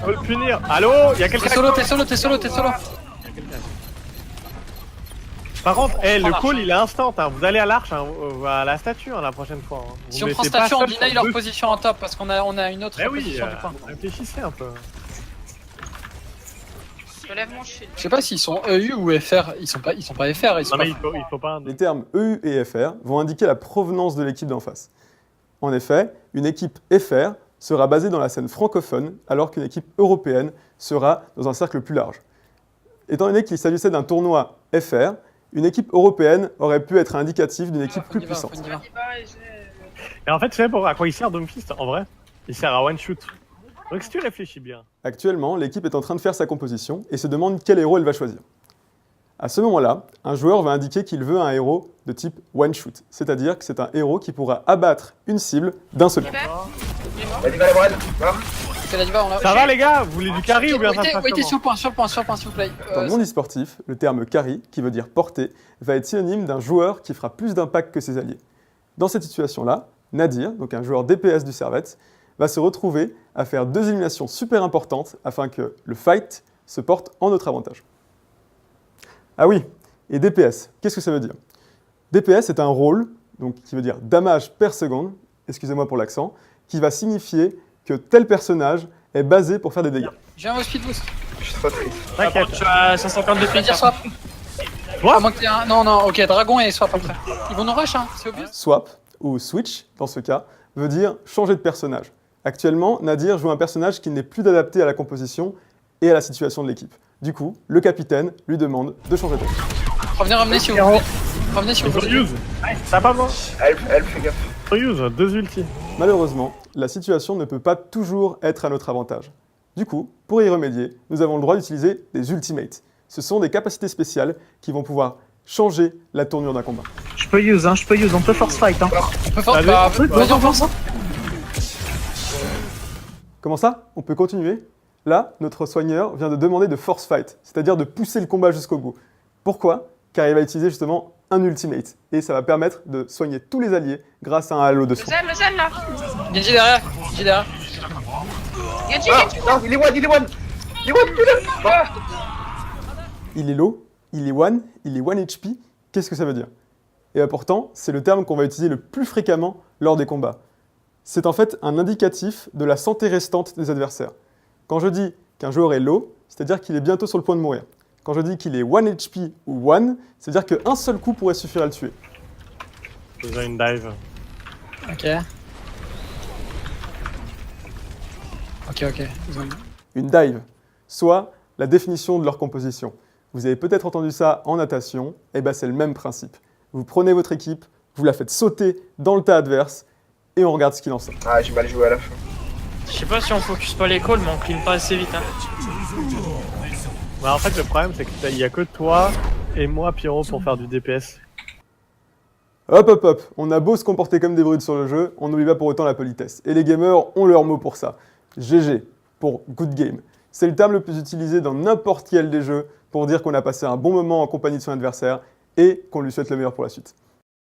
Faut le punir. Allô, il y a quelqu'un. T'es solo. Par contre, le l'arche. call il est instant. Hein. Vous allez à l'arche, hein, à la statue la prochaine fois. Hein. Si on prend statue, on deny leur position en top parce qu'on a une autre position du point. Réfléchissez un peu. Je lève mon shield. Je sais pas s'ils sont EU ou FR. Ils sont pas FR. Non mais il faut pas. Les termes EU et FR vont indiquer la provenance de l'équipe d'en face. En effet, une équipe FR sera basée dans la scène francophone, alors qu'une équipe européenne sera dans un cercle plus large. Étant donné qu'il s'agissait d'un tournoi FR, une équipe européenne aurait pu être indicative d'une équipe plus puissante. Et en fait, tu sais à quoi il sert Doomfist en vrai? Il sert à one shoot. Donc si tu réfléchis bien. Actuellement, l'équipe est en train de faire sa composition et se demande quel héros elle va choisir. À ce moment-là, un joueur va indiquer qu'il veut un héros de type one shoot, c'est-à-dire que c'est un héros qui pourra abattre une cible d'un seul coup. Ça va les gars? Vous voulez du carry ou bien ça se passe Wait, comment? sur le point, s'il vous plaît. Dans le monde e-sportif, le terme carry, qui veut dire porter, va être synonyme d'un joueur qui fera plus d'impact que ses alliés. Dans cette situation-là, Nadir, donc un joueur DPS du Servette, va se retrouver à faire 2 éliminations super importantes afin que le fight se porte en notre avantage. Ah oui, et DPS, qu'est-ce que ça veut dire? DPS est un rôle, donc qui veut dire damage per seconde, excusez-moi pour l'accent, qui va signifier que tel personnage est basé pour faire des dégâts. J'ai un speed boost. Je suis trop triste. T'inquiète. Je suis à 152 Je vais dire pieds. swap. Quoi? À moins que t'aies un... Non, ok, dragon et swap après. Ils vont nous rush, hein, c'est obvious. Swap, ou switch, dans ce cas, veut dire changer de personnage. Actuellement, Nadir joue un personnage qui n'est plus adapté à la composition et à la situation de l'équipe. Du coup, le capitaine lui demande de changer de rôle. Revenez si vous voulez. Revenez si vous Il faut voulez. use. Ça va pas? Elle fait gaffe. Faut use, 2 ultis. Malheureusement, la situation ne peut pas toujours être à notre avantage. Du coup, pour y remédier, nous avons le droit d'utiliser des ultimates. Ce sont des capacités spéciales qui vont pouvoir changer la tournure d'un combat. Je peux use, on peut force fight. Hein. On peut force. Allez, Vas-y, on force. Comment ça? On peut continuer? Là, notre soigneur vient de demander de force fight, c'est-à-dire de pousser le combat jusqu'au bout. Pourquoi? Car il va utiliser justement un ultimate, et ça va permettre de soigner tous les alliés grâce à un halo de soin. Le zen là. Genji derrière. Genji. Non, il est one. Il est low, il est 1 HP, qu'est-ce que ça veut dire? Et pourtant, c'est le terme qu'on va utiliser le plus fréquemment lors des combats. C'est en fait un indicatif de la santé restante des adversaires. Quand je dis qu'un joueur est low, c'est-à-dire qu'il est bientôt sur le point de mourir. Quand je dis qu'il est 1 HP ou 1, c'est-à-dire qu'un seul coup pourrait suffire à le tuer. J'ai une dive. Ok. Ils ont... Une dive, soit la définition de leur composition. Vous avez peut-être entendu ça en natation, et ben c'est le même principe. Vous prenez votre équipe, vous la faites sauter dans le tas adverse, et on regarde ce qu'il en sort. Ah, j'ai mal joué à la fin. Je sais pas si on focus pas les calls, mais on clean pas assez vite. Hein. Bah, en fait, le problème, c'est qu'il y a que toi et moi, Pyro, pour faire du DPS. Hop, on a beau se comporter comme des brutes sur le jeu, on n'oublie pas pour autant la politesse. Et les gamers ont leur mot pour ça. GG, pour good game. C'est le terme le plus utilisé dans n'importe quel des jeux pour dire qu'on a passé un bon moment en compagnie de son adversaire et qu'on lui souhaite le meilleur pour la suite.